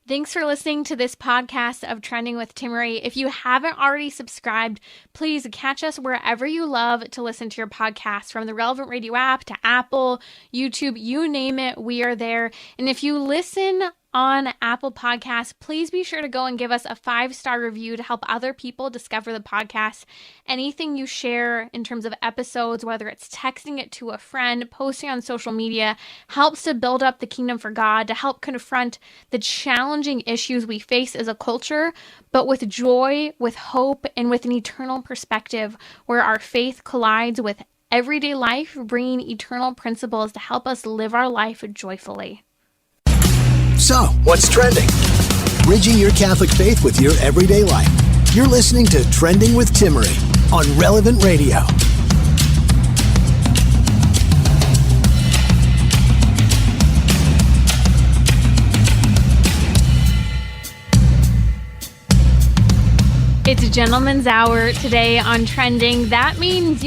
Thanks for listening to this podcast of Trending with Timmerie. If you haven't already subscribed, please catch us wherever you love to listen to your podcast, from the relevant radio app to Apple, YouTube, you name it, we are there. And if you listen on Apple Podcasts, please be sure to go and give us a 5-star review to help other people discover the podcast. Anything you share in terms of episodes, whether it's texting it to a friend, posting on social media, helps to build up the kingdom for God, to help confront the challenging issues we face as a culture, but with joy, with hope, and with an eternal perspective where our faith collides with everyday life, bringing eternal principles to help us live our life joyfully. So, what's trending? Bridging your Catholic faith with your everyday life. You're listening to Trending with Timmerie on Relevant Radio. It's Gentleman's Hour today on Trending. That means,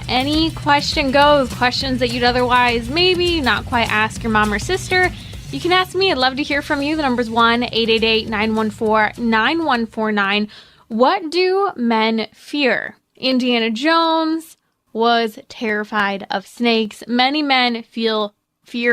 any question goes. Questions that you'd otherwise maybe not quite ask your mom or sister. You can ask me. I'd love to hear from you. The number's 1-888-914-9149. What do men fear? Indiana Jones was terrified of snakes. Many men fear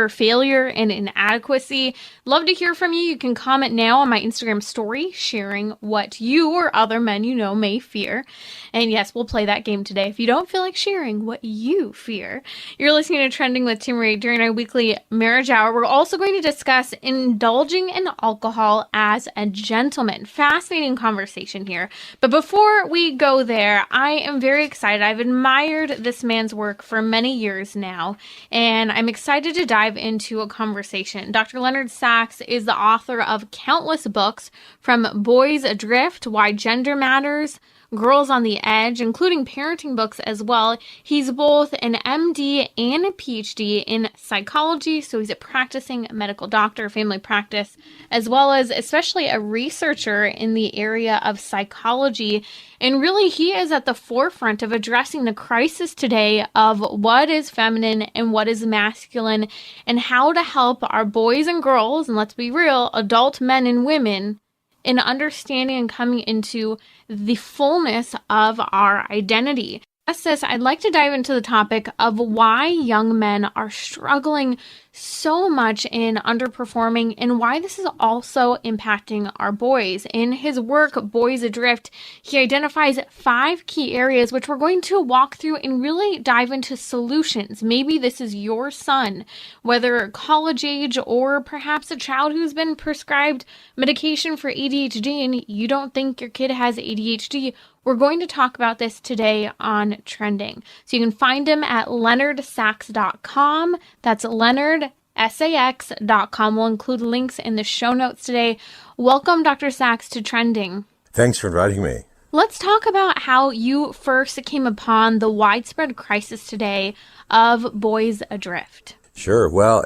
failure and inadequacy. Love to hear from you. You can comment now on my Instagram story, sharing what you or other men you know may fear. And yes, we'll play that game today if you don't feel like sharing what you fear. You're listening to Trending with Timmerie during our weekly marriage hour. We're also going to discuss indulging in alcohol as a gentleman. Fascinating conversation here. But before we go there, I am very excited. I've admired this man's work for many years now, and I'm excited to dive into a conversation. Dr. Leonard Sachs is the author of countless books, from Boys Adrift, Why Gender Matters, Girls on the Edge, including parenting books as well. He's both an MD and a PhD in psychology, so he's a practicing medical doctor, family practice, as well as especially a researcher in the area of psychology. And really, he is at the forefront of addressing the crisis today of what is feminine and what is masculine, and how to help our boys and girls, and let's be real, adult men and women, in understanding and coming into the fullness of our identity. As this, I'd like to dive into the topic of why young men are struggling so much in underperforming, and why this is also impacting our boys. In his work, Boys Adrift, he identifies 5 key areas which we're going to walk through and really dive into solutions. Maybe this is your son, whether college age or perhaps a child who's been prescribed medication for ADHD and you don't think your kid has ADHD. We're going to talk about this today on Trending. So you can find him at leonardsax.com. That's leonardsax.com. We'll include links in the show notes today. Welcome, Dr. Sachs, to Trending. Thanks for inviting me. Let's talk about how you first came upon the widespread crisis today of Boys Adrift. Sure. Well,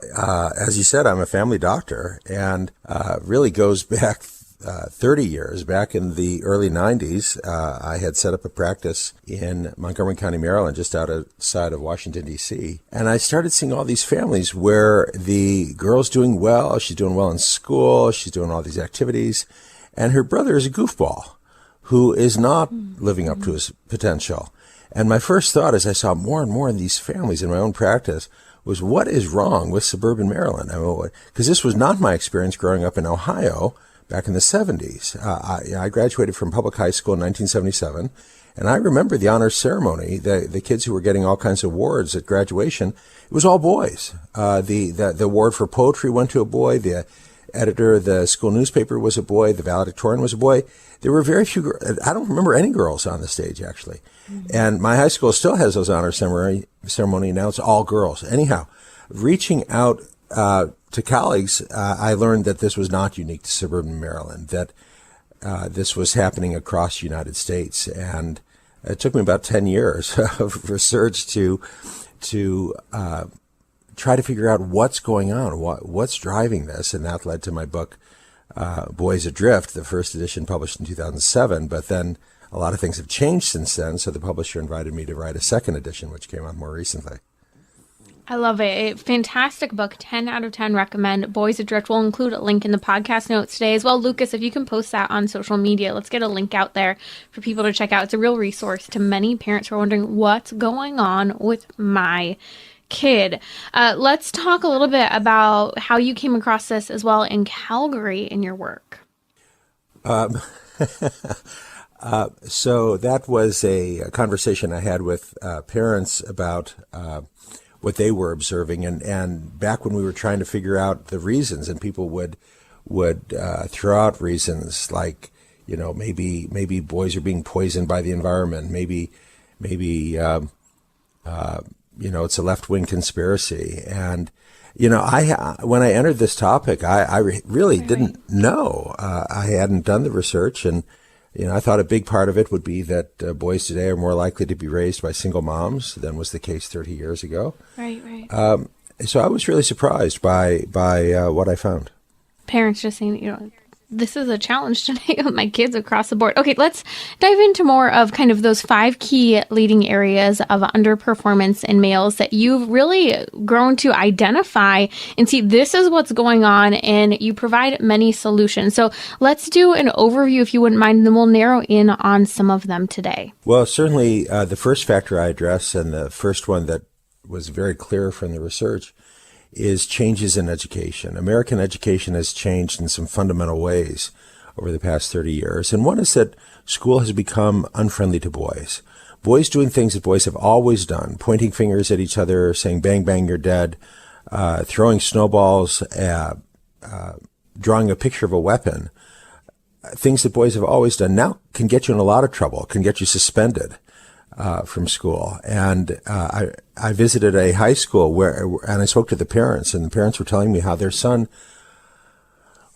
as you said, I'm a family doctor, and really goes back 30 years. Back in the early 90s, I had set up a practice in Montgomery County, Maryland, just outside of Washington, D.C. And I started seeing all these families where the girl's doing well, she's doing well in school, she's doing all these activities, and her brother is a goofball who is not living up to his potential. And my first thought, as I saw more and more of these families in my own practice, was what is wrong with suburban Maryland? Because this was not my experience growing up in Ohio back in the 70s. I graduated from public high school in 1977, and I remember the honors ceremony, the kids who were getting all kinds of awards at graduation. It was all boys. The award for poetry went to a boy. The editor of the school newspaper was a boy. The valedictorian was a boy. There were very few, I don't remember any girls on the stage, actually. Mm-hmm. And my high school still has those honors ceremony. Now it's all girls. Anyhow, reaching out to colleagues, I learned that this was not unique to suburban Maryland, that this was happening across the United States. And it took me about 10 years of research to try to figure out what's going on, what's driving this. And that led to my book, Boys Adrift, the first edition published in 2007. But then a lot of things have changed since then. So the publisher invited me to write a second edition, which came out more recently. I love it. Fantastic book. 10 out of 10 recommend. Boys Adrift. We'll include a link in the podcast notes today as well. Lucas, if you can post that on social media, let's get a link out there for people to check out. It's a real resource to many parents who are wondering what's going on with my kid. Let's talk a little bit about how you came across this as well in Calgary in your work. So that was a conversation I had with parents about what they were observing, and back when we were trying to figure out the reasons, and people would throw out reasons like, maybe boys are being poisoned by the environment, maybe it's a left-wing conspiracy, and when I entered this topic, I really didn't know. I hadn't done the research, and I thought a big part of it would be that boys today are more likely to be raised by single moms than was the case 30 years ago. Right. So I was really surprised by what I found. Parents just saying, this is a challenge today with my kids across the board. Okay, let's dive into more of kind of those 5 key leading areas of underperformance in males that you've really grown to identify and see this is what's going on, and you provide many solutions. So let's do an overview, if you wouldn't mind, and then we'll narrow in on some of them today. Well, certainly the first factor I address, and the first one that was very clear from the research, is changes in education. American education has changed in some fundamental ways over the past 30 years. And one is that school has become unfriendly to boys. Boys doing things that boys have always done, pointing fingers at each other, saying, bang, bang, you're dead, throwing snowballs, drawing a picture of a weapon. Things that boys have always done now can get you in a lot of trouble, can get you suspended from school. And I visited a high school and I spoke to the parents, and the parents were telling me how their son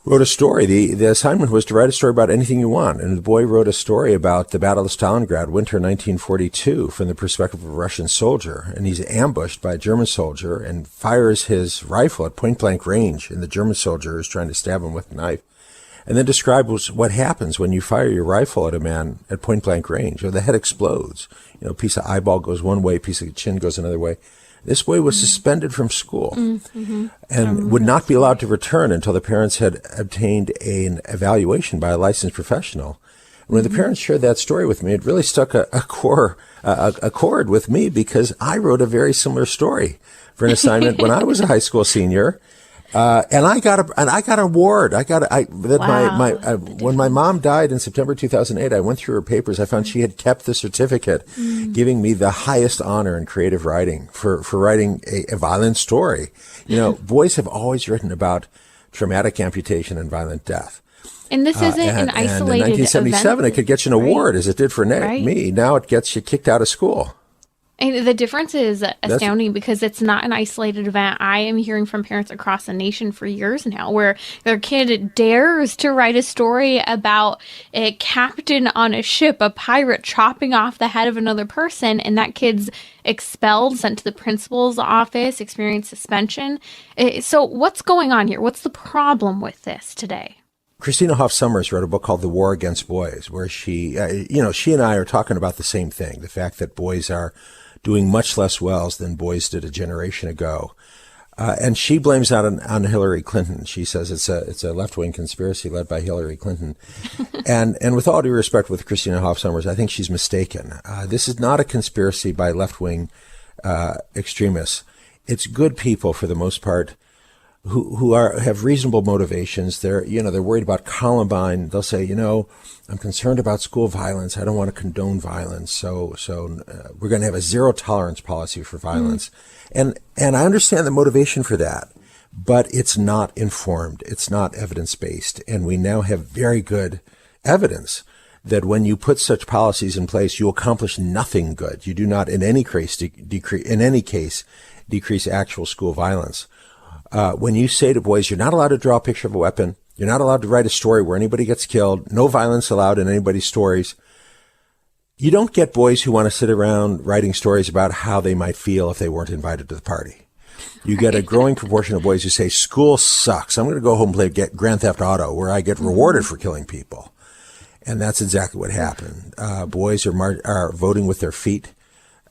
wrote a story. The assignment was to write a story about anything you want. And the boy wrote a story about the Battle of Stalingrad, winter 1942, from the perspective of a Russian soldier. And he's ambushed by a German soldier and fires his rifle at point blank range. And the German soldier is trying to stab him with a knife. And then describes what happens when you fire your rifle at a man at point blank range. The head explodes. A piece of eyeball goes one way, a piece of chin goes another way. This boy was suspended from school and would not be allowed to return until the parents had obtained an evaluation by a licensed professional. And when the parents shared that story with me, it really struck a chord with me, because I wrote a very similar story for an assignment when I was a high school senior. And I got an award. When my mom died in September 2008, I went through her papers. I found she had kept the certificate, giving me the highest honor in creative writing for writing a violent story. Boys have always written about traumatic amputation and violent death. And this isn't an isolated event. In 1977, event. It could get you an award, as it did for me. Now it gets you kicked out of school. And the difference is astounding, because it's not an isolated event. I am hearing from parents across the nation for years now where their kid dares to write a story about a captain on a ship, a pirate chopping off the head of another person, and that kid's expelled, sent to the principal's office, experienced suspension. So what's going on here? What's the problem with this today? Christina Hoff Sommers wrote a book called The War Against Boys, where she and I are talking about the same thing, the fact that boys are doing much less well than boys did a generation ago. And she blames that on Hillary Clinton. She says it's a left-wing conspiracy led by Hillary Clinton. and with all due respect with Christina Hoff Sommers, I think she's mistaken. This is not a conspiracy by left-wing extremists. It's good people, for the most part, who have reasonable motivations. They're worried about Columbine. They'll say, I'm concerned about school violence. I don't want to condone violence. So we're going to have a zero tolerance policy for violence. And I understand the motivation for that, but it's not informed. It's not evidence-based. And we now have very good evidence that when you put such policies in place, you accomplish nothing good. You do not in any case decrease actual school violence. When you say to boys, you're not allowed to draw a picture of a weapon, you're not allowed to write a story where anybody gets killed, no violence allowed in anybody's stories, you don't get boys who want to sit around writing stories about how they might feel if they weren't invited to the party. You get a growing proportion of boys who say, school sucks. I'm going to go home and play Grand Theft Auto, where I get rewarded for killing people. And that's exactly what happened. Boys are voting with their feet.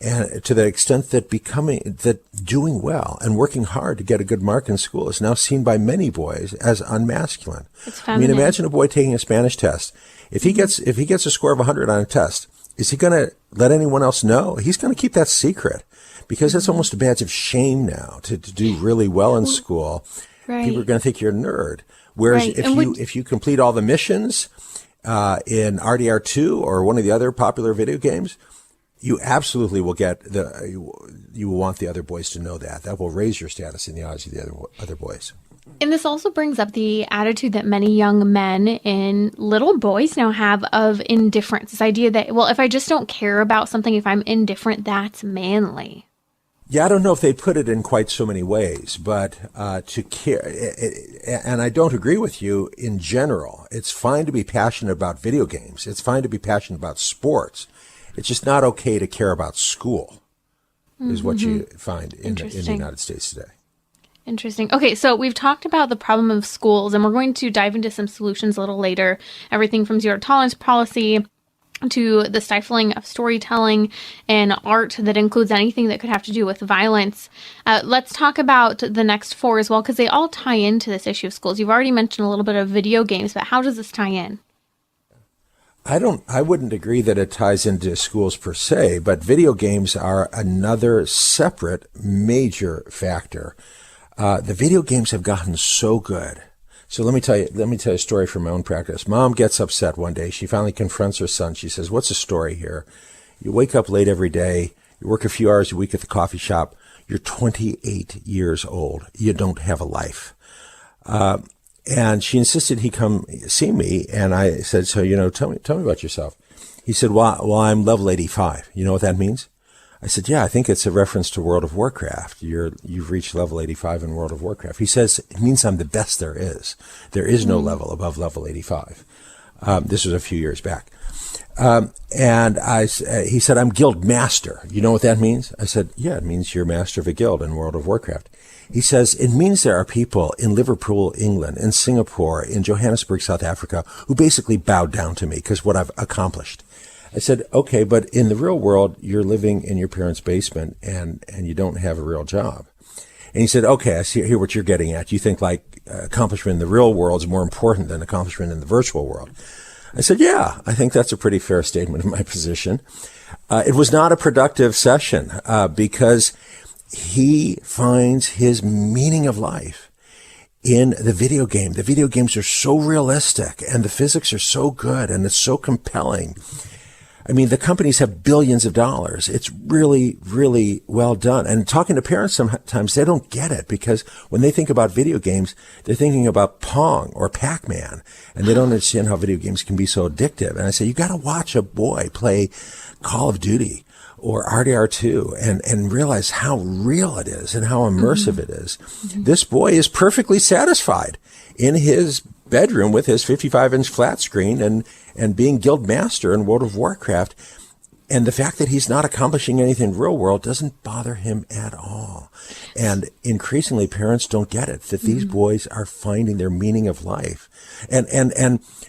And to the extent that doing well and working hard to get a good mark in school is now seen by many boys as unmasculine. It's feminine. I mean, imagine a boy taking a Spanish test. If he gets a score of 100 on a test, is he going to let anyone else know? He's going to keep that secret, because it's almost a badge of shame now to do really well in school. Right. People are going to think you're a nerd. Whereas if you complete all the missions in RDR2 or one of the other popular video games, you absolutely will get you will want the other boys to know that. That will raise your status in the eyes of the other boys. And this also brings up the attitude that many young men and little boys now have of indifference. This idea that, well, if I just don't care about something, if I'm indifferent, that's manly. Yeah, I don't know if they put it in quite so many ways, but to care, and I don't agree with you in general. It's fine to be passionate about video games. It's fine to be passionate about sports. It's just not okay to care about school, is what you find in the United States today. Interesting. Okay, so we've talked about the problem of schools, and we're going to dive into some solutions a little later. Everything from zero tolerance policy to the stifling of storytelling and art that includes anything that could have to do with violence. Let's talk about the next four as well, because they all tie into this issue of schools. You've already mentioned a little bit of video games, but how does this tie in? I wouldn't agree that it ties into schools per se, but video games are another separate major factor. The video games have gotten so good. So let me tell you a story from my own practice. Mom gets upset one day. She finally confronts her son. She says, "What's the story here? You wake up late every day. You work a few hours a week at the coffee shop. You're 28 years old. You don't have a life." And she insisted he come see me. And I said, "So, tell me about yourself." He said, well, I'm level 85. You know what that means? I said, "Yeah, I think it's a reference to World of Warcraft. You've reached level 85 in World of Warcraft." He says, "It means I'm the best there is. There is no level above level 85. This was a few years back. He said, "I'm guild master. You know what that means?" I said, "Yeah, it means you're master of a guild in World of Warcraft." He says, "It means there are people in Liverpool, England, in Singapore, in Johannesburg, South Africa, who basically bowed down to me because what I've accomplished." I said, "Okay, but in the real world, you're living in your parents' basement and you don't have a real job." And he said, "Okay, I hear what you're getting at. You think like accomplishment in the real world is more important than accomplishment in the virtual world." I said, "Yeah, I think that's a pretty fair statement of my position." It was not a productive session because he finds his meaning of life in the video game. The video games are so realistic and the physics are so good and it's so compelling. I mean, the companies have billions of dollars. It's really, really well done. And talking to parents sometimes, they don't get it because when they think about video games, they're thinking about Pong or Pac-Man, and they don't understand how video games can be so addictive. And I say, you got to watch a boy play Call of Duty or RDR2 and realize how real it is and how immersive it is. This boy is perfectly satisfied in his bedroom with his 55-inch flat screen and being guild master in World of Warcraft. And the fact that he's not accomplishing anything in the real world doesn't bother him at all. And increasingly parents don't get it, that these boys are finding their meaning of life. And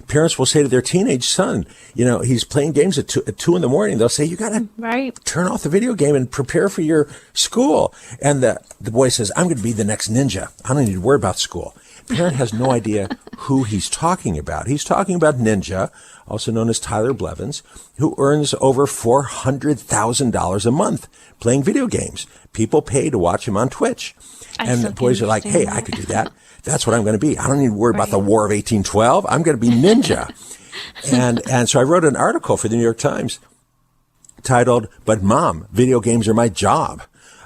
parents will say to their teenage son, he's playing games at 2 in the morning. They'll say, "You got to turn off the video game and prepare for your school." And the boy says, "I'm going to be the next ninja. I don't need to worry about school." Parent has no idea who he's talking about. He's talking about Ninja, also known as Tyler Blevins, who earns over $400,000 a month playing video games. People pay to watch him on Twitch. And the boys are like, "Hey, I could do that. That's what I'm going to be. I don't need to worry about the War of 1812. I'm going to be Ninja." And so I wrote an article for the New York Times titled, "But Mom, video games are my job."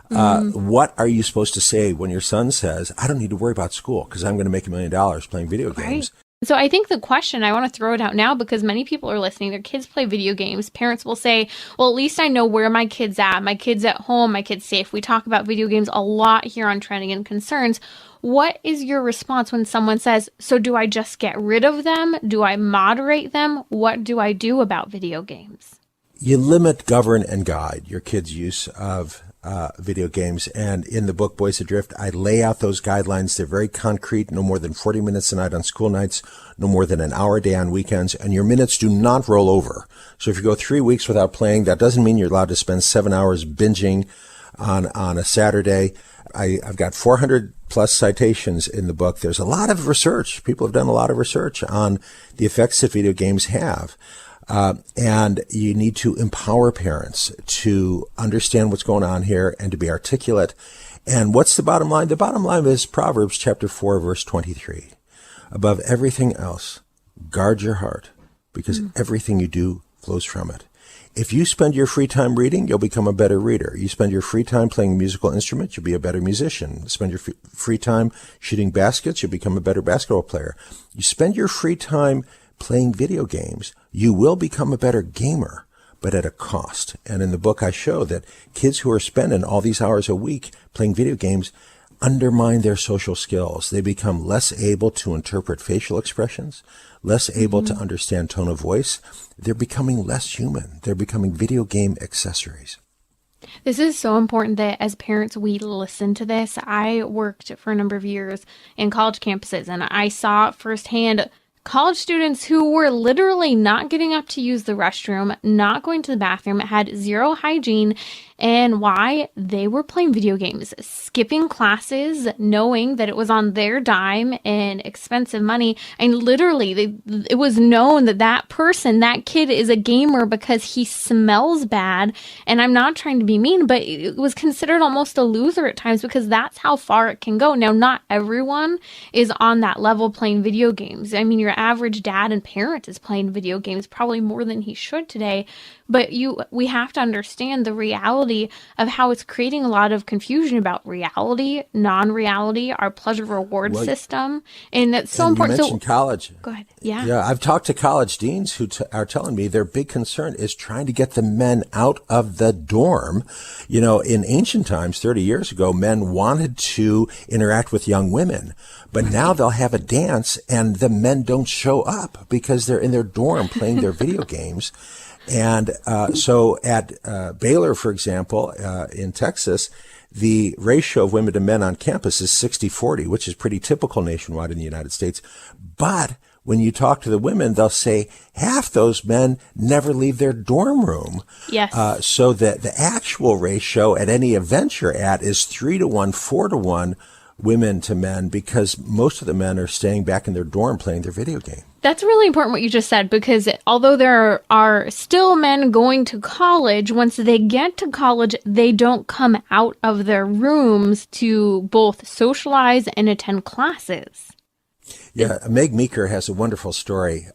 What are you supposed to say when your son says, "I don't need to worry about school because I'm going to make $1 million playing video games"? So I think the question, I want to throw it out now because many people are listening. Their kids play video games. Parents will say, "Well, at least I know where my kid's at. My kid's at home. My kid's safe." We talk about video games a lot here on Trending and Concerns. What is your response when someone says, "So do I just get rid of them? Do I moderate them? What do I do about video games?" You limit, govern, and guide your kids' use of video games. And in the book, Boys Adrift, I lay out those guidelines. They're very concrete, no more than 40 minutes a night on school nights, no more than an hour a day on weekends, and your minutes do not roll over. So if you go 3 weeks without playing, that doesn't mean you're allowed to spend 7 hours binging on a Saturday. I've got 400 plus citations in the book. There's a lot of research. People have done a lot of research on the effects that video games have. And you need to empower parents to understand what's going on here and to be articulate. And what's the bottom line? The bottom line is Proverbs chapter 4, verse 23. Above everything else, guard your heart, because everything you do flows from it. If you spend your free time reading, you'll become a better reader. You spend your free time playing a musical instrument, you'll be a better musician. Spend your free time shooting baskets, you'll become a better basketball player. You spend your free time playing video games, you will become a better gamer, but at a cost. And in the book, I show that kids who are spending all these hours a week playing video games undermine their social skills. They become less able to interpret facial expressions, less able to understand tone of voice. They're becoming less human. They're becoming video game accessories. This is so important that as parents, we listen to this. I worked for a number of years in college campuses, and I saw firsthand college students who were literally not getting up to use the restroom, not going to the bathroom, had zero hygiene. And why? They were playing video games, skipping classes, knowing that it was on their dime and expensive money. And literally, it was known that that person, that kid is a gamer because he smells bad. And I'm not trying to be mean, but it was considered almost a loser at times because that's how far it can go. Now, not everyone is on that level playing video games. I mean, your average dad and parent is playing video games probably more than he should today. But we have to understand the reality of how it's creating a lot of confusion about reality, non-reality, our pleasure reward system. And that's so important. You mentioned college. Go ahead. Yeah. Yeah, I've talked to college deans who are telling me their big concern is trying to get the men out of the dorm. You know, in ancient times, 30 years ago, men wanted to interact with young women. But now they'll have a dance and the men don't show up because they're in their dorm playing their video games. And so at Baylor, for example, in Texas, the ratio of women to men on campus is 60-40, which is pretty typical nationwide in the United States. But when you talk to the women, they'll say half those men never leave their dorm room. Yes. So that the actual ratio at any event you're at is 3-to-1, 4-to-1 women to men, because most of the men are staying back in their dorm playing their video game. That's really important what you just said, because although there are still men going to college, once they get to college, they don't come out of their rooms to both socialize and attend classes. Yeah, Meg Meeker has a wonderful story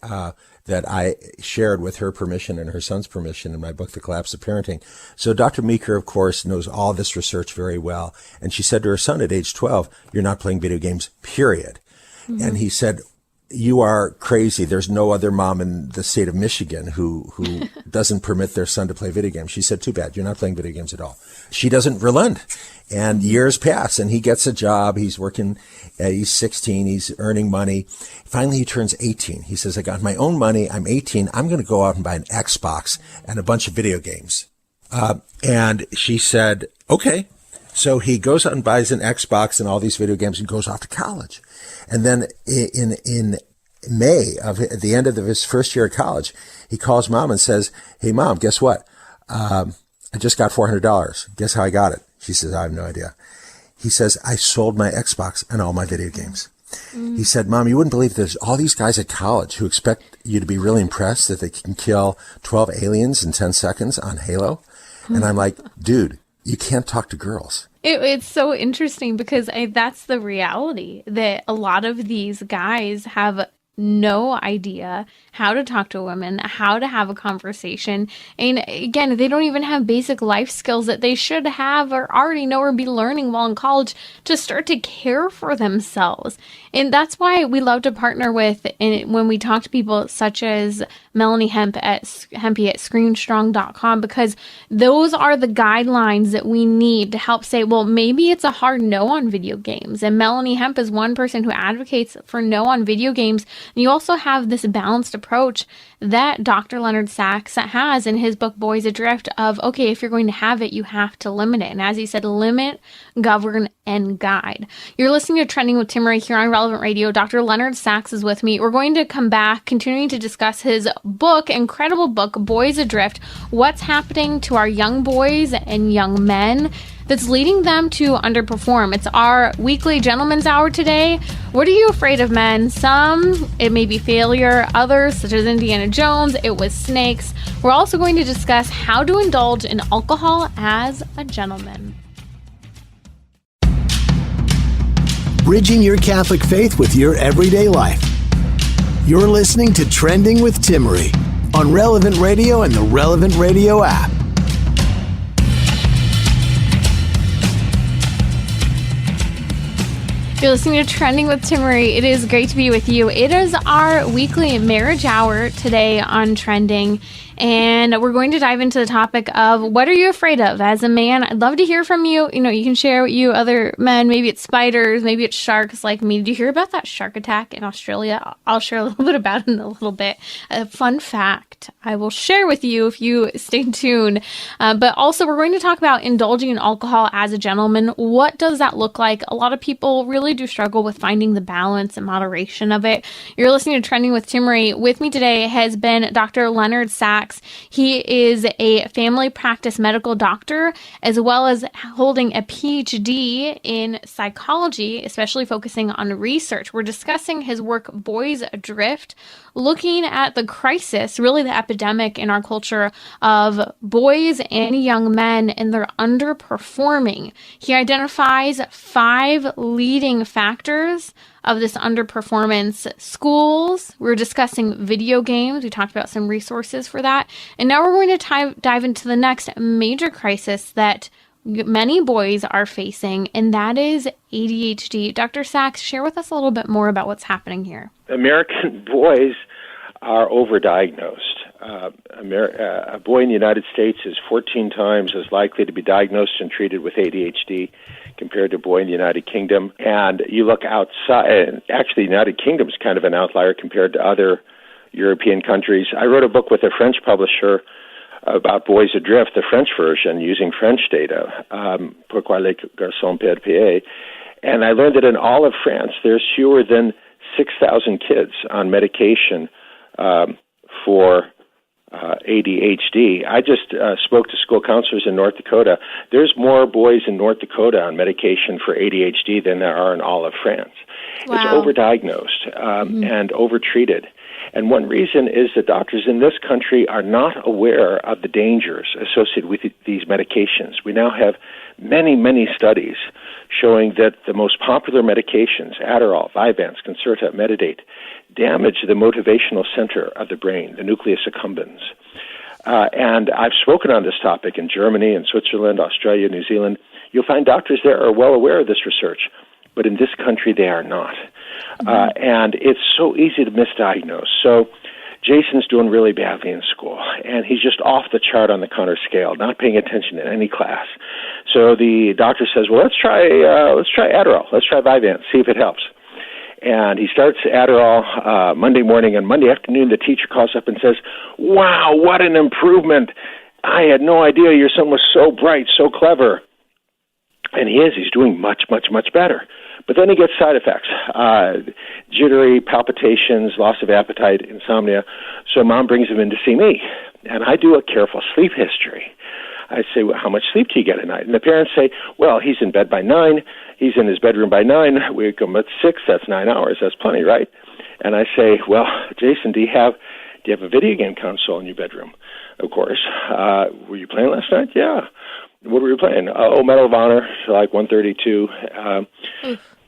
that I shared with her permission and her son's permission in my book, The Collapse of Parenting. So Dr. Meeker, of course, knows all this research very well. And she said to her son at age 12, "You're not playing video games, period." Mm-hmm. And he said, "You are crazy. There's no other mom in the state of Michigan who doesn't permit their son to play video games." She said, "Too bad. You're not playing video games at all." She doesn't relent. And years pass and he gets a job. He's working, he's 16. He's earning money. Finally, he turns 18. He says, "I got my own money. I'm 18. I'm going to go out and buy an Xbox and a bunch of video games." And she said, "Okay." So he goes out and buys an Xbox and all these video games and goes off to college. And then in May at the end of his first year of college, he calls mom and says, "Hey mom, guess what? I just got $400. Guess how I got it?" She says, "I have no idea." He says, "I sold my Xbox and all my video games." He said, "Mom, you wouldn't believe there's all these guys at college who expect you to be really impressed that they can kill 12 aliens in 10 seconds on Halo." And I'm like, dude, you can't talk to girls. It's so interesting because that's the reality, that a lot of these guys have no idea how to talk to women, how to have a conversation. And again, they don't even have basic life skills that they should have or already know or be learning while in college to start to care for themselves. And that's why we love to partner with, and when we talk to people such as Melanie Hempy at ScreenStrong.com, because those are the guidelines that we need to help say, well, maybe it's a hard no on video games. And Melanie Hemp is one person who advocates for no on video games, And you also have this balanced approach that Dr. Leonard Sachs has in his book, Boys Adrift, of, okay, if you're going to have it, you have to limit it. And as he said, limit, govern, and guide. You're listening to Trending with Timmerie here on Relevant Radio. Dr. Leonard Sachs is with me. We're going to come back, continuing to discuss his book, incredible book, Boys Adrift, what's happening to our young boys and young men that's leading them to underperform. It's our weekly Gentleman's Hour today. What are you afraid of, men? Some, it may be failure. Others, such as Indiana Jones, it was snakes. We're also going to discuss how to indulge in alcohol as a gentleman. Bridging your Catholic faith with your everyday life. You're listening to Trending with Timmerie on Relevant Radio and the Relevant Radio app. You're listening to Trending with Timmerie. It is great to be with you. It is our weekly marriage hour today on Trending, and we're going to dive into the topic of what are you afraid of as a man? I'd love to hear from you. You know, you can share what you other men, maybe it's spiders, maybe it's sharks like me. Did you hear about that shark attack in Australia? I'll share a little bit about it in a little bit. A fun fact I will share with you if you stay tuned. But also, we're going to talk about indulging in alcohol as a gentleman. What does that look like? A lot of people really do struggle with finding the balance and moderation of it. You're listening to Trending with Timmerie. With me today has been Dr. Leonard Sachs. He is a family practice medical doctor, as well as holding a PhD in psychology, especially focusing on research. We're discussing his work, Boys Adrift, looking at the crisis, really the epidemic in our culture of boys and young men and they're underperforming. He identifies 5 leading factors of this underperformance. Schools, we're discussing video games. We talked about some resources for that. And now we're going to dive into the next major crisis that many boys are facing, and that is ADHD. Dr. Sachs, share with us a little bit more about what's happening here. American boys are overdiagnosed. A boy in the United States is 14 times as likely to be diagnosed and treated with ADHD compared to a boy in the United Kingdom. And you look outside, actually the United Kingdom is kind of an outlier compared to other European countries. I wrote a book with a French publisher about Boys Adrift, the French version, using French data, Pourquoi les garçons perdent pied. And I learned that in all of France, there's fewer than 6,000 kids on medication for ADHD. I just spoke to school counselors in North Dakota. There's more boys in North Dakota on medication for ADHD than there are in all of France. Wow. It's overdiagnosed and overtreated. And one reason is that doctors in this country are not aware of the dangers associated with these medications. We now have many, many studies showing that the most popular medications, Adderall, Vyvanse, Concerta, Metadate, damage the motivational center of the brain, the nucleus accumbens. And I've spoken on this topic in Germany and Switzerland, Australia, New Zealand. You'll find doctors there are well aware of this research, but in this country they are not. And it's so easy to misdiagnose. So Jason's doing really badly in school, and he's just off the chart on the Connor scale, not paying attention in any class. So the doctor says, well, let's try Adderall. Let's try Vyvanse, see if it helps. And he starts Adderall Monday morning, and Monday afternoon the teacher calls up and says, wow, what an improvement. I had no idea your son was so bright, so clever. And he is. He's doing much, much, much better. But then he gets side effects, jittery, palpitations, loss of appetite, insomnia. So mom brings him in to see me, and I do a careful sleep history. I say, well, how much sleep do you get at night? And the parents say, well, he's in bed by 9. He's in his bedroom by 9. We wake him at 6. That's 9 hours. That's plenty, right? And I say, well, Jason, do you have a video game console in your bedroom? Of course. Were you playing last night? Yeah. What were you playing? Medal of Honor, like 132.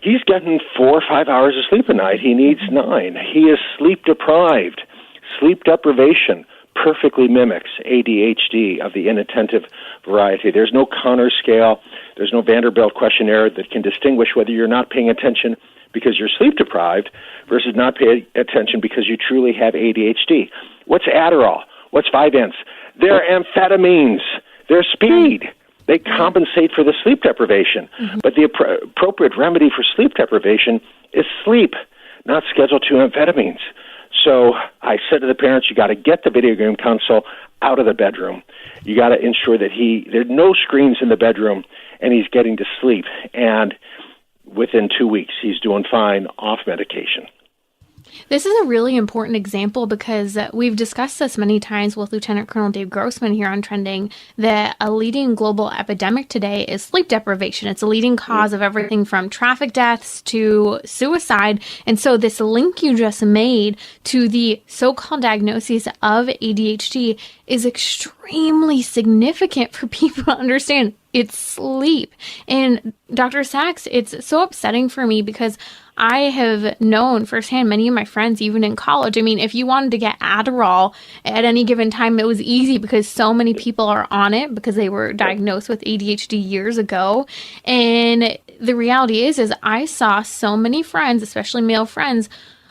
He's getting 4 or 5 hours of sleep a night. He needs 9. He is sleep deprived. Sleep deprivation perfectly mimics ADHD of the inattentive variety. There's no Connor scale. There's no Vanderbilt questionnaire that can distinguish whether you're not paying attention because you're sleep deprived versus not paying attention because you truly have ADHD. What's Adderall? What's Vyvanse? They're amphetamines. They're speed. They compensate for the sleep deprivation. But the appropriate remedy for sleep deprivation is sleep, not Schedule II amphetamines. So I said to the parents, you got to get the video game console out of the bedroom. You got to ensure that there's no screens in the bedroom and he's getting to sleep. And within 2 weeks, he's doing fine off medication. This is a really important example because we've discussed this many times with Lieutenant Colonel Dave Grossman here on Trending, that a leading global epidemic today is sleep deprivation. It's a leading cause of everything from traffic deaths to suicide. And so this link you just made to the so-called diagnosis of ADHD is extremely significant for people to understand. It's sleep. And Dr. Sachs, it's so upsetting for me because I have known firsthand many of my friends, even in college. I mean, if you wanted to get Adderall at any given time, it was easy because so many people are on it because they were diagnosed with ADHD years ago. And the reality is I saw so many friends, especially male friends,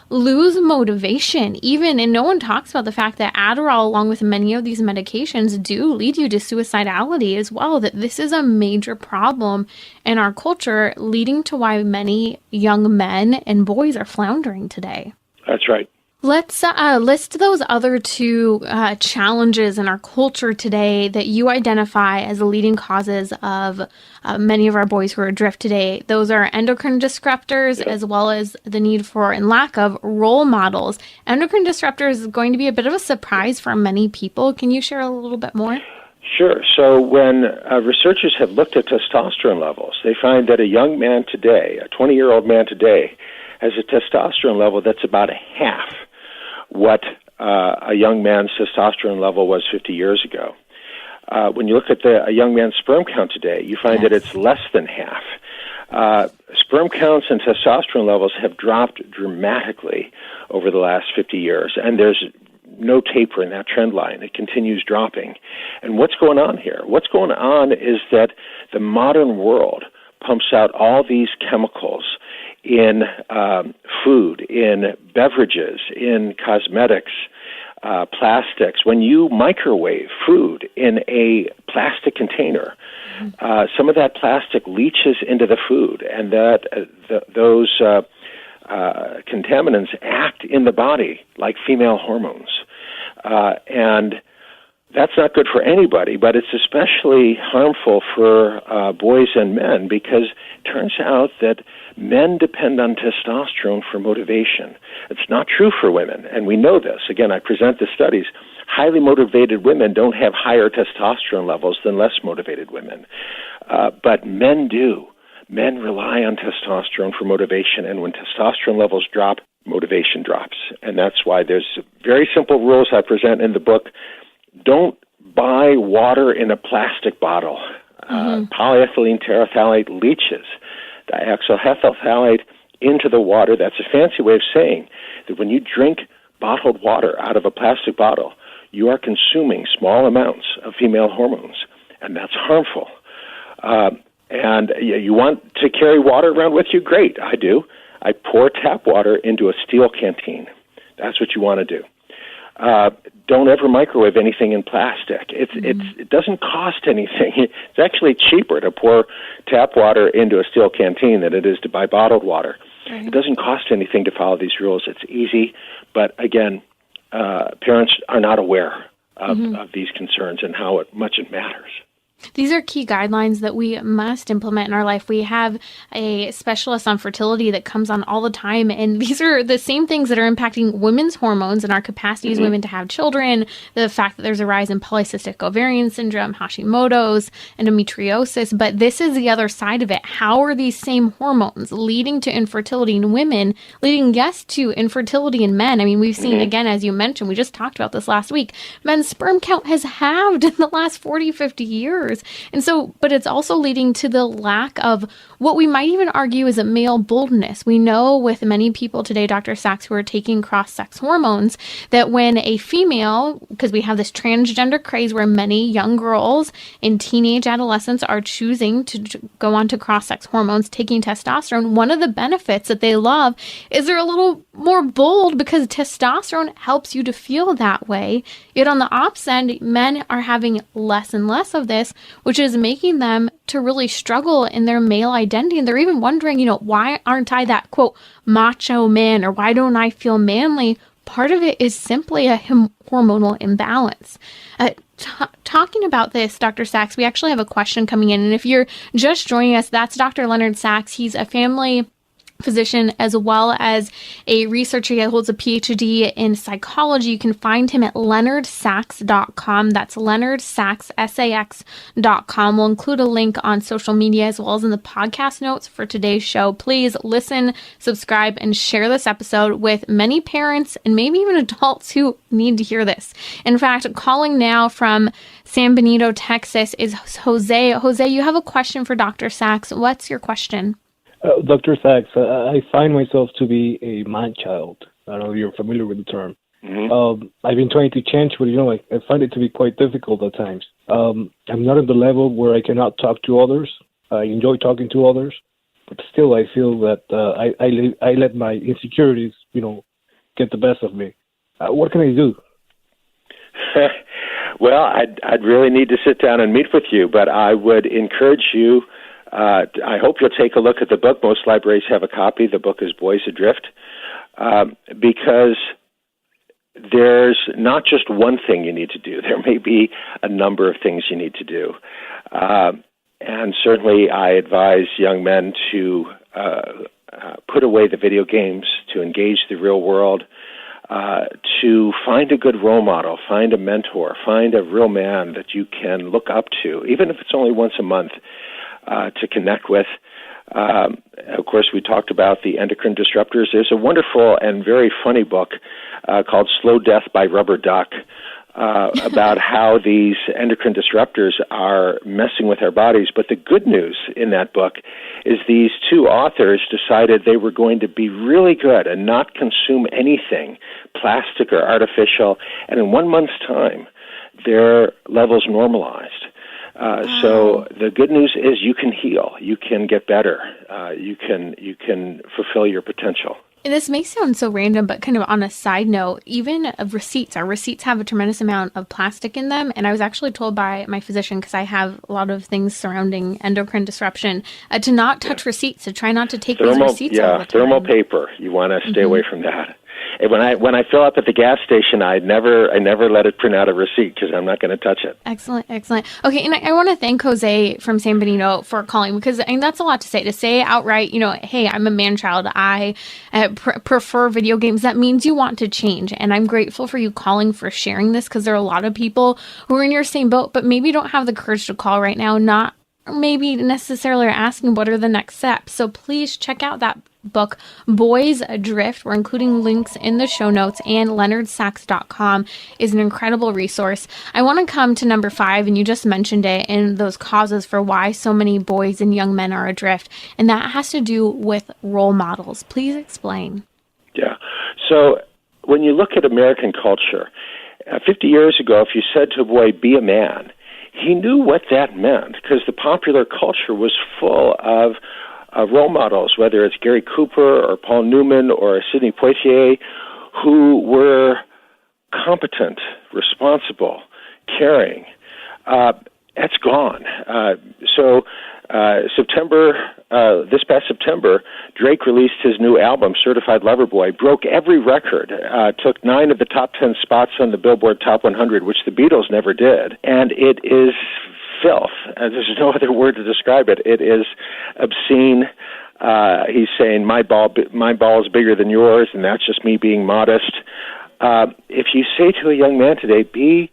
lose motivation even, and no one talks about the fact that Adderall, along with many of these medications, do lead you to suicidality as well, that this is a major problem in our culture, leading to why many young men and boys are floundering today. That's right. Let's list those other two challenges in our culture today that you identify as the leading causes of many of our boys who are adrift today. Those are endocrine disruptors, as well as the need for and lack of role models. Endocrine disruptors is going to be a bit of a surprise for many people. Can you share a little bit more? Sure. So when researchers have looked at testosterone levels, they find that a young man today, a 20-year-old man today, has a testosterone level that's about a half what a young man's testosterone level was 50 years ago. When you look at a young man's sperm count today, you find that it's less than half. Sperm counts and testosterone levels have dropped dramatically over the last 50 years, and there's no taper in that trend line. It continues dropping. And what's going on here? What's going on is that the modern world pumps out all these chemicals in food, in beverages, in cosmetics, plastics. When you microwave food in a plastic container, some of that plastic leaches into the food, and those contaminants act in the body like female hormones. And that's not good for anybody, but it's especially harmful for boys and men because it turns out that men depend on testosterone for motivation. It's not true for women, and we know this. Again, I present the studies. Highly motivated women don't have higher testosterone levels than less motivated women. But men do. Men rely on testosterone for motivation, and when testosterone levels drop, motivation drops. And that's why there's very simple rules I present in the book. Don't buy water in a plastic bottle. Polyethylene terephthalate leaches diaxoethyl phthalate into the water. That's a fancy way of saying that when you drink bottled water out of a plastic bottle, you are consuming small amounts of female hormones, and that's harmful. And you want to carry water around with you? Great, I do. I pour tap water into a steel canteen. That's what you want to do. Don't ever microwave anything in plastic. It doesn't cost anything. It's actually cheaper to pour tap water into a steel canteen than it is to buy bottled water. Right. It doesn't cost anything to follow these rules. It's easy, but again, parents are not aware of these concerns and how much it matters. These are key guidelines that we must implement in our life. We have a specialist on fertility that comes on all the time, and these are the same things that are impacting women's hormones and our capacity as women to have children, the fact that there's a rise in polycystic ovarian syndrome, Hashimoto's, endometriosis, but this is the other side of it. How are these same hormones leading to infertility in women, leading, yes, to infertility in men? I mean, we've seen, again, as you mentioned, we just talked about this last week, men's sperm count has halved in the last 40, 50 years. And so, but it's also leading to the lack of what we might even argue is a male boldness. We know with many people today, Dr. Sachs, who are taking cross-sex hormones, that when a female, because we have this transgender craze where many young girls in teenage adolescents are choosing to go on to cross-sex hormones, taking testosterone, one of the benefits that they love is they're a little more bold because testosterone helps you to feel that way. Yet on the opposite end, men are having less and less of this, which is making them to really struggle in their male identity. And they're even wondering, why aren't I that, quote, macho man, or why don't I feel manly? Part of it is simply a hormonal imbalance. Talking about this, Dr. Sachs, we actually have a question coming in. And if you're just joining us, that's Dr. Leonard Sachs. He's a family physician as well as a researcher. He holds a PhD in psychology. You can find him at leonardsachs.com. That's leonardsachs.com. We'll include a link on social media as well as in the podcast notes for today's show. Please listen, subscribe, and share this episode with many parents and maybe even adults who need to hear this. In fact, calling now from San Benito, Texas is Jose. Jose, you have a question for Dr. Sachs. What's your question? Dr. Sachs, I find myself to be a man-child. I don't know if you're familiar with the term. Mm-hmm. I've been trying to change, but, I find it to be quite difficult at times. I'm not at the level where I cannot talk to others. I enjoy talking to others, but still I feel that I let my insecurities, get the best of me. What can I do? Well, I'd really need to sit down and meet with you, but I would encourage you. I hope you'll take a look at the book. Most libraries have a copy. The book is Boys Adrift, because there's not just one thing you need to do. There may be a number of things you need to do. And certainly I advise young men to put away the video games, to engage the real world, to find a good role model, find a mentor, find a real man that you can look up to, even if it's only once a month, to connect with. Of course, we talked about the endocrine disruptors. There's a wonderful and very funny book called Slow Death by Rubber Duck about how these endocrine disruptors are messing with our bodies. But the good news in that book is these two authors decided they were going to be really good and not consume anything plastic or artificial. And in 1 month's time, their levels normalized. So the good news is you can heal, you can get better, you can fulfill your potential. And this may sound so random, but kind of on a side note, even of receipts, our receipts have a tremendous amount of plastic in them. And I was actually told by my physician, because I have a lot of things surrounding endocrine disruption, to not touch receipts, to try not to take these receipts all the time. Thermal paper. You want to stay away from that. And when I fill up at the gas station, I never let it print out a receipt because I'm not going to touch it. Excellent. Okay, and I want to thank Jose from San Benito for calling, because that's a lot to say. To say outright, hey, I'm a man-child. I prefer video games. That means you want to change. And I'm grateful for you calling, for sharing this, because there are a lot of people who are in your same boat, but maybe don't have the courage to call right now, not maybe necessarily asking what are the next steps. So please check out that book, Boys Adrift. We're including links in the show notes, and leonardsachs.com is an incredible resource. I want to come to number 5, and you just mentioned it, in those causes for why so many boys and young men are adrift, and that has to do with role models. Please explain. Yeah. So when you look at American culture, 50 years ago, if you said to a boy, be a man, he knew what that meant, because the popular culture was full of role models, whether it's Gary Cooper or Paul Newman or Sidney Poitier, who were competent, responsible, caring. That's gone. This past September, Drake released his new album, Certified Lover Boy, broke every record, took 9 of the top 10 spots on the Billboard Top 100, which the Beatles never did. And it is filth. There's no other word to describe it. It is obscene. He's saying, my ball is bigger than yours, and that's just me being modest. If you say to a young man today, be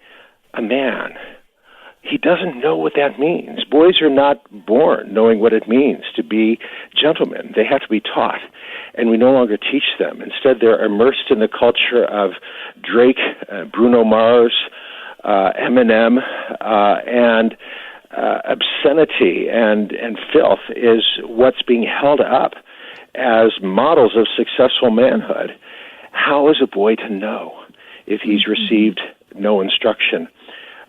a man, he doesn't know what that means. Boys are not born knowing what it means to be gentlemen. They have to be taught, and we no longer teach them. Instead, they're immersed in the culture of Drake, Bruno Mars, Eminem, and obscenity and filth is what's being held up as models of successful manhood. How is a boy to know if he's received no instruction?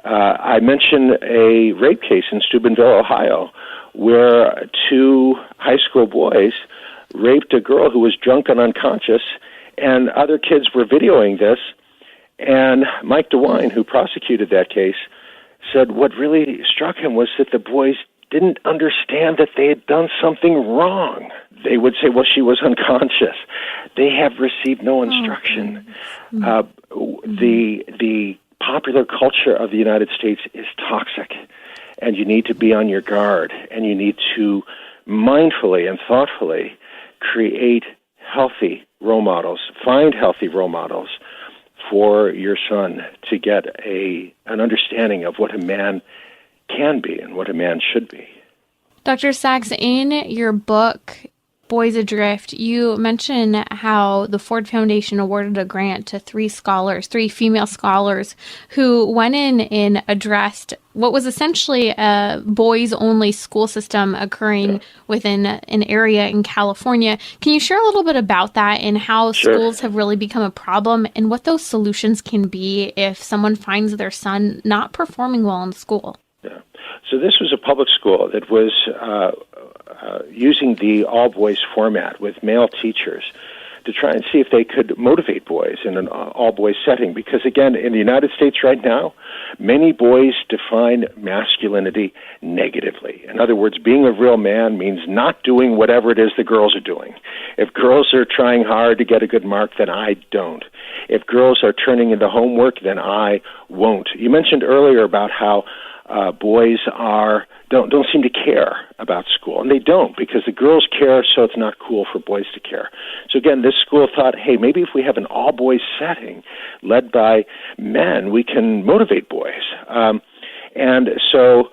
I mentioned a rape case in Steubenville, Ohio, where 2 high school boys raped a girl who was drunk and unconscious, and other kids were videoing this. And Mike DeWine, who prosecuted that case, said what really struck him was that the boys didn't understand that they had done something wrong. They would say, well, she was unconscious. They have received no instruction. The popular culture of the United States is toxic, and you need to be on your guard, and you need to mindfully and thoughtfully create healthy role models, find healthy role models for your son to get an understanding of what a man can be and what a man should be. Dr. Sachs, in your book, Boys Adrift, you mention how the Ford Foundation awarded a grant to three female scholars who went in and addressed what was essentially a boys-only school system occurring within an area in California. Can you share a little bit about that and how schools have really become a problem and what those solutions can be if someone finds their son not performing well in school? Yeah. So this was a public school that was using the all-boys format with male teachers to try and see if they could motivate boys in an all-boys setting. Because, again, in the United States right now, many boys define masculinity negatively. In other words, being a real man means not doing whatever it is the girls are doing. If girls are trying hard to get a good mark, then I don't. If girls are turning into homework, then I won't. You mentioned earlier about how boys don't seem to care about school, and they don't, because the girls care, so it's not cool for boys to care. So again, this school thought, hey, maybe if we have an all-boys setting led by men, we can motivate boys. And so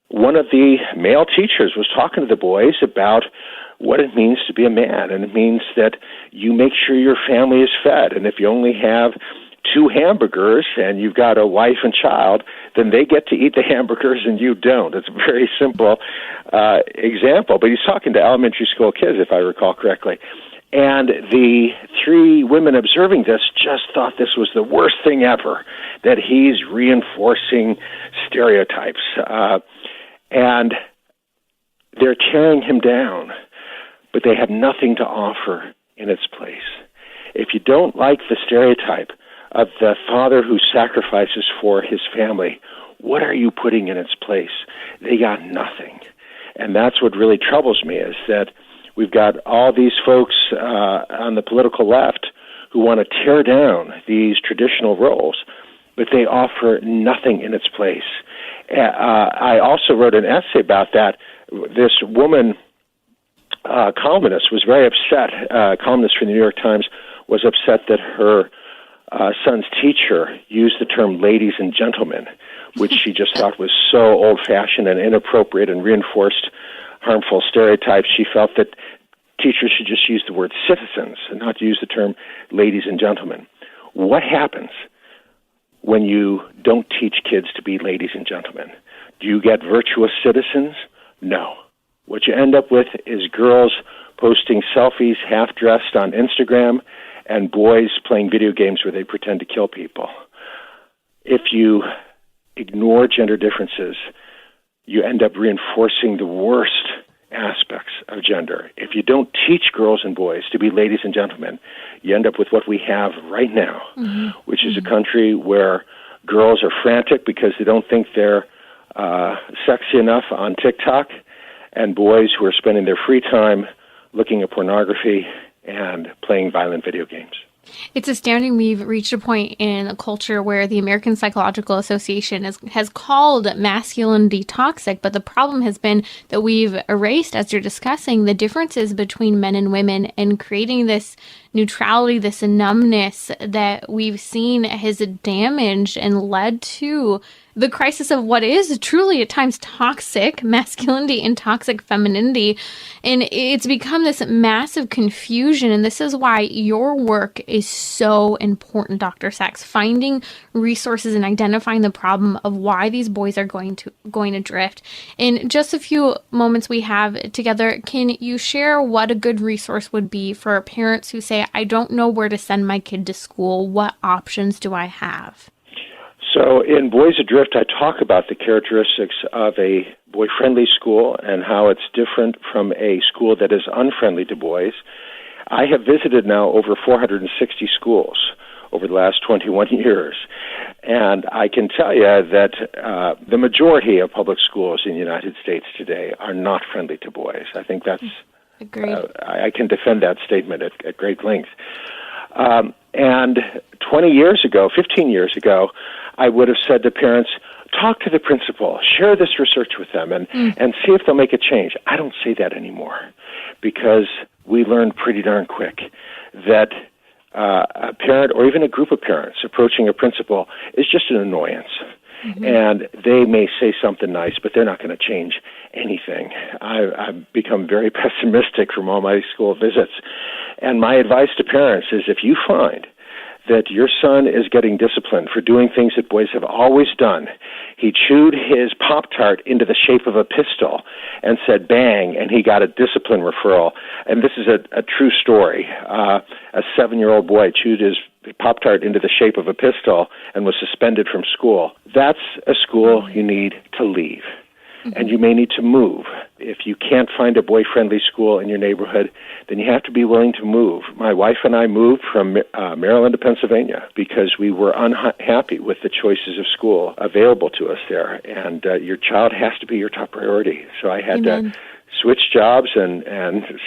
one of the male teachers was talking to the boys about what it means to be a man, and it means that you make sure your family is fed, and if you only have 2 hamburgers and you've got a wife and child, then they get to eat the hamburgers and you don't. It's a very simple example, but he's talking to elementary school kids, if I recall correctly. And the 3 women observing this just thought this was the worst thing ever, that he's reinforcing stereotypes. And they're tearing him down, but they have nothing to offer in its place. If you don't like the stereotype of the father who sacrifices for his family, what are you putting in its place? They got nothing. And that's what really troubles me, is that we've got all these folks on the political left who want to tear down these traditional roles, but they offer nothing in its place. I also wrote an essay about that. This woman, columnist, was very upset. Columnist for the New York Times was upset that her son's teacher used the term ladies and gentlemen, which she just thought was so old-fashioned and inappropriate and reinforced harmful stereotypes. She felt that teachers should just use the word citizens and not use the term ladies and gentlemen. What happens when you don't teach kids to be ladies and gentlemen? Do you get virtuous citizens? No. What you end up with is girls posting selfies half-dressed on Instagram and boys playing video games where they pretend to kill people. If you ignore gender differences, you end up reinforcing the worst aspects of gender. If you don't teach girls and boys to be ladies and gentlemen, you end up with what we have right now, which is a country where girls are frantic because they don't think they're sexy enough on TikTok, and boys who are spending their free time looking at pornography and playing violent video games. It's astounding we've reached a point in a culture where the American Psychological Association has called masculinity toxic, but the problem has been that we've erased, as you're discussing, the differences between men and women, and creating this neutrality, this numbness that we've seen has damaged and led to the crisis of what is truly at times toxic masculinity and toxic femininity. And it's become this massive confusion. And this is why your work is so important, Dr. Sachs, finding resources and identifying the problem of why these boys are going adrift. In just a few moments we have together, can you share what a good resource would be for parents who say, I don't know where to send my kid to school? What options do I have? So in Boys Adrift, I talk about the characteristics of a boy-friendly school and how it's different from a school that is unfriendly to boys. I have visited now over 460 schools over the last 21 years, And I can tell you that the majority of public schools in the United States today are not friendly to boys. I think that's, Agreed. I can defend that statement at great length. And 20 years ago, 15 years ago, I would have said to parents, talk to the principal, share this research with them, and see if they'll make a change. I don't say that anymore because we learned pretty darn quick that a parent or even a group of parents approaching a principal is just an annoyance. And they may say something nice, but they're not going to change anything. I've become very pessimistic from all my school visits. And my advice to parents is if you find that your son is getting disciplined for doing things that boys have always done, he chewed his Pop-Tart into the shape of a pistol and said bang, and he got a discipline referral. And this is a true story. A 7-year-old boy chewed his Pop-Tart into the shape of a pistol and was suspended from school. That's a school you need to leave. And you may need to move. If you can't find a boy-friendly school in your neighborhood, then you have to be willing to move. My wife and I moved from Maryland to Pennsylvania because we were unhappy with the choices of school available to us there. And your child has to be your top priority. So I had to switch jobs and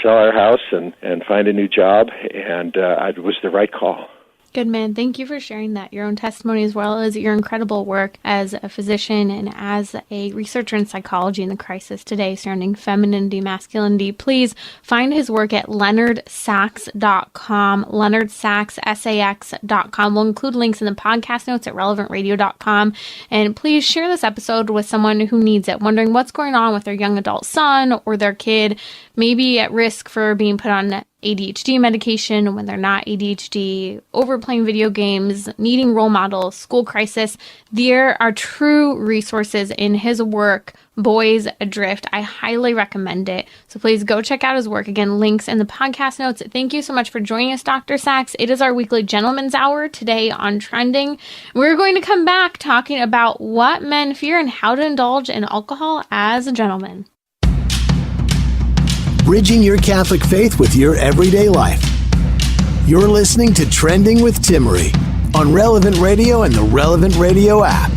sell our house and find a new job, and it was the right call. Good man. Thank you for sharing that, your own testimony, as well as your incredible work as a physician and as a researcher in psychology in the crisis today surrounding femininity, masculinity. Please find his work at leonardsachs.com, leonardsachs.com. We'll include links in the podcast notes at relevantradio.com. And please share this episode with someone who needs it, wondering what's going on with their young adult son or their kid, maybe at risk for being put on ADHD medication when they're not ADHD, overplaying video games, needing role models, school crisis. There are true resources in his work, Boys Adrift. I highly recommend it. So please go check out his work. Again, links in the podcast notes. Thank you so much for joining us, Dr. Sachs. It is our weekly Gentleman's Hour today on Trending. We're going to come back talking about what men fear and how to indulge in alcohol as a gentleman. Bridging your Catholic faith with your everyday life. You're listening to Trending with Timmerie on Relevant Radio and the Relevant Radio app.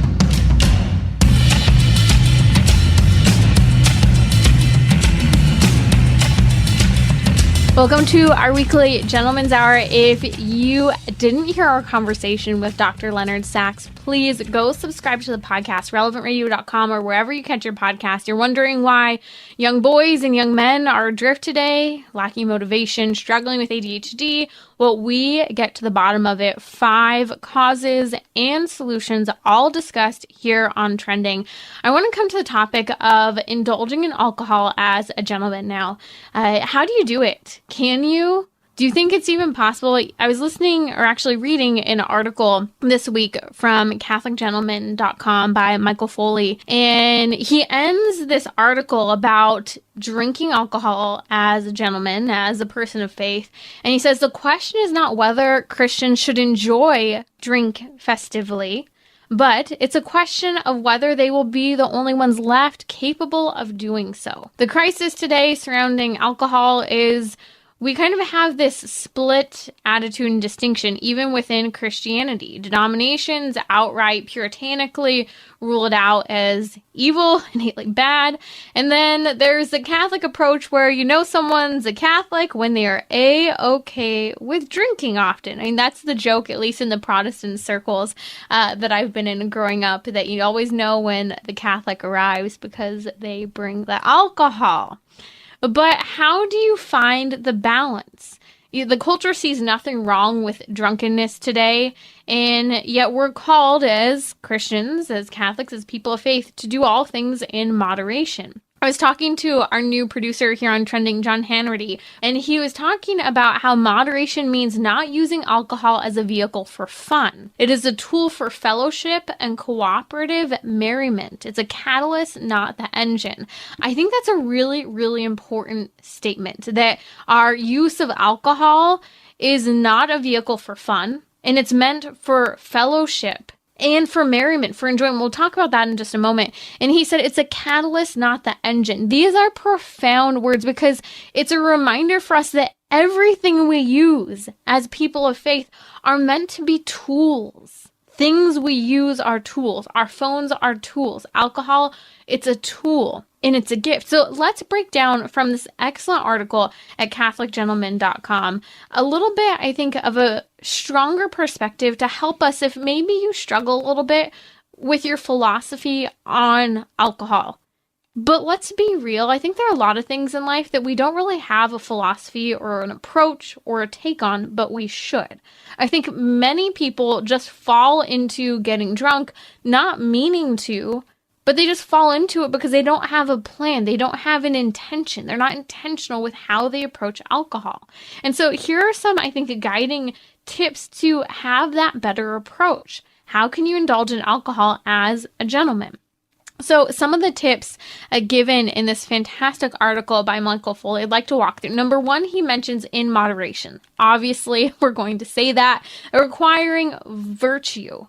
Welcome to our weekly Gentleman's Hour. If you didn't hear our conversation with Dr. Leonard Sachs, please go subscribe to the podcast, relevantradio.com, or wherever you catch your podcast. You're wondering why young boys and young men are adrift today, lacking motivation, struggling with ADHD. Well, we get to the bottom of it. 5 causes and solutions, all discussed here on Trending. I want to come to the topic of indulging in alcohol as a gentleman now. How do you do it? Can you? Do you think it's even possible? I was listening or actually reading an article this week from CatholicGentleman.com by Michael Foley, and he ends this article about drinking alcohol as a gentleman, as a person of faith. And he says the question is not whether Christians should enjoy drink festively, but it's a question of whether they will be the only ones left capable of doing so. The crisis today surrounding alcohol is we kind of have this split attitude and distinction even within Christianity. Denominations outright puritanically rule it out as evil, innately bad. And then there's the Catholic approach where you know someone's a Catholic when they are A-okay with drinking often. I mean, that's the joke, at least in the Protestant circles that I've been in growing up, that you always know when the Catholic arrives because they bring the alcohol. But how do you find the balance? The culture sees nothing wrong with drunkenness today, and yet we're called as Christians, as Catholics, as people of faith, to do all things in moderation. I was talking to our new producer here on Trending, John Hanratty, and he was talking about how moderation means not using alcohol as a vehicle for fun. It is a tool for fellowship and cooperative merriment. It's a catalyst, not the engine. I think that's a really, really important statement, that our use of alcohol is not a vehicle for fun, and it's meant for fellowship and for merriment, for enjoyment. We'll talk about that in just a moment. And he said it's a catalyst, not the engine. These are profound words because it's a reminder for us that everything we use as people of faith are meant to be tools Things we use are tools. Our phones are tools. Alcohol, it's a tool and it's a gift. So let's break down from this excellent article at CatholicGentleman.com a little bit, I think, of a stronger perspective to help us if maybe you struggle a little bit with your philosophy on alcohol. But let's be real. I think there are a lot of things in life that we don't really have a philosophy or an approach or a take on, but we should. I think many people just fall into getting drunk, not meaning to, but they just fall into it because they don't have a plan. They don't have an intention. They're not intentional with how they approach alcohol. And so here are some, I think, guiding tips to have that better approach. How can you indulge in alcohol as a gentleman? So some of the tips given in this fantastic article by Michael Foley, I'd like to walk through. Number one, he mentions in moderation. Obviously, we're going to say that, requiring virtue.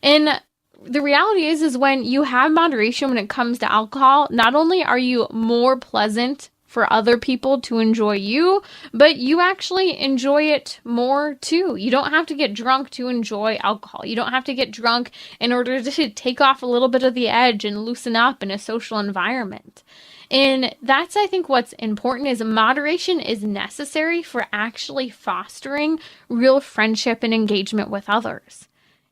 And the reality is when you have moderation when it comes to alcohol, not only are you more pleasant for other people to enjoy you, but you actually enjoy it more too. You don't have to get drunk to enjoy alcohol. You don't have to get drunk in order to take off a little bit of the edge and loosen up in a social environment. And that's, I think, what's important is moderation is necessary for actually fostering real friendship and engagement with others.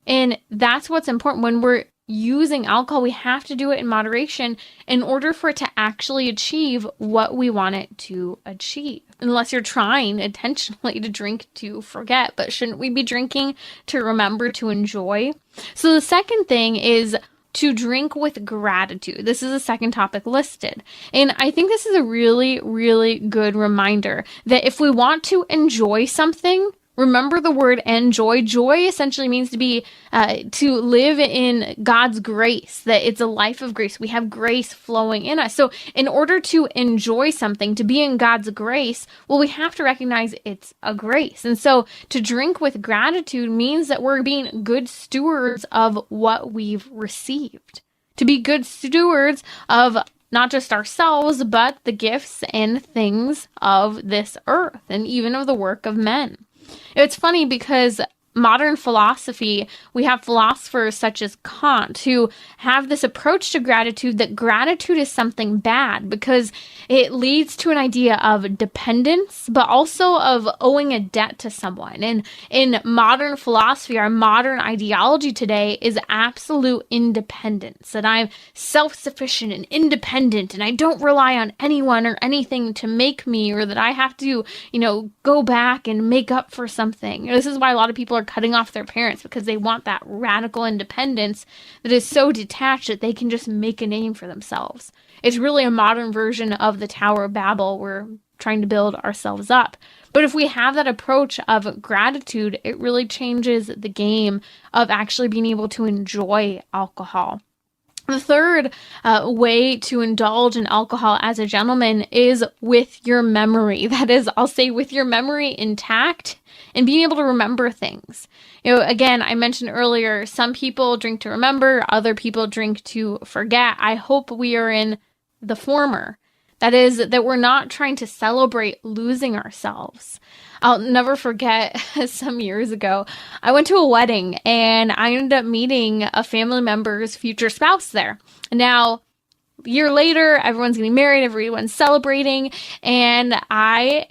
And that's what's important when we're using alcohol. We have to do it in moderation in order for it to actually achieve what we want it to achieve. Unless you're trying intentionally to drink to forget, but shouldn't we be drinking to remember to enjoy? So the second thing is to drink with gratitude. This is the second topic listed. And I think this is a really, really good reminder that if we want to enjoy something, remember the word enjoy. Joy essentially means to be, to live in God's grace, that it's a life of grace. We have grace flowing in us. So in order to enjoy something, to be in God's grace, well, we have to recognize it's a grace. And so to drink with gratitude means that we're being good stewards of what we've received. To be good stewards of not just ourselves, but the gifts and things of this earth and even of the work of men. It's funny because modern philosophy, we have philosophers such as Kant who have this approach to gratitude that gratitude is something bad because it leads to an idea of dependence, but also of owing a debt to someone. And in modern philosophy, our modern ideology today is absolute independence, that I'm self-sufficient and independent and I don't rely on anyone or anything to make me, or that I have to, go back and make up for something. This is why a lot of people are cutting off their parents, because they want that radical independence that is so detached that they can just make a name for themselves. It's really a modern version of the Tower of Babel. We're trying to build ourselves up. But if we have that approach of gratitude, it really changes the game of actually being able to enjoy alcohol. The third way to indulge in alcohol as a gentleman is with your memory. That is, I'll say with your memory intact and being able to remember things. Again, I mentioned earlier, some people drink to remember, other people drink to forget. I hope we are in the former. That is, that we're not trying to celebrate losing ourselves. I'll never forget some years ago, I went to a wedding and I ended up meeting a family member's future spouse there. Now, a year later, everyone's getting married, everyone's celebrating, and I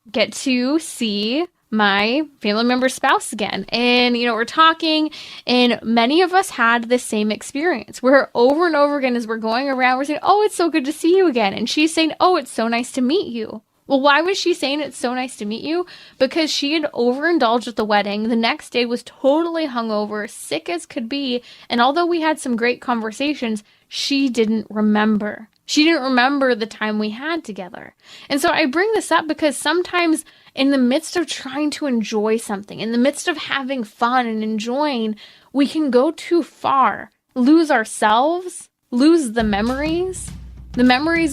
get to see my family member's spouse again. And, we're talking, and many of us had the same experience where over and over again, as we're going around, we're saying, "Oh, it's so good to see you again." And she's saying, "Oh, it's so nice to meet you." Well, why was she saying it's so nice to meet you? Because she had overindulged at the wedding. The next day was totally hungover, sick as could be. And although we had some great conversations, she didn't remember. She didn't remember the time we had together. And so I bring this up because sometimes in the midst of trying to enjoy something, in the midst of having fun and enjoying, we can go too far, lose ourselves, lose the memories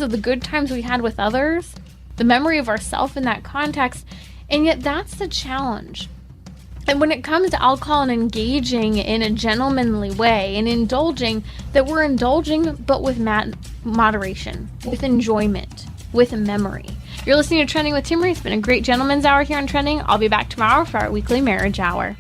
of the good times we had with others, the memory of ourselves in that context. And yet that's the challenge. And when it comes to alcohol and engaging in a gentlemanly way and indulging, that we're indulging, but with moderation, with enjoyment, with memory. You're listening to Trending with Timmerie. It's been a great Gentleman's Hour here on Trending. I'll be back tomorrow for our weekly marriage hour.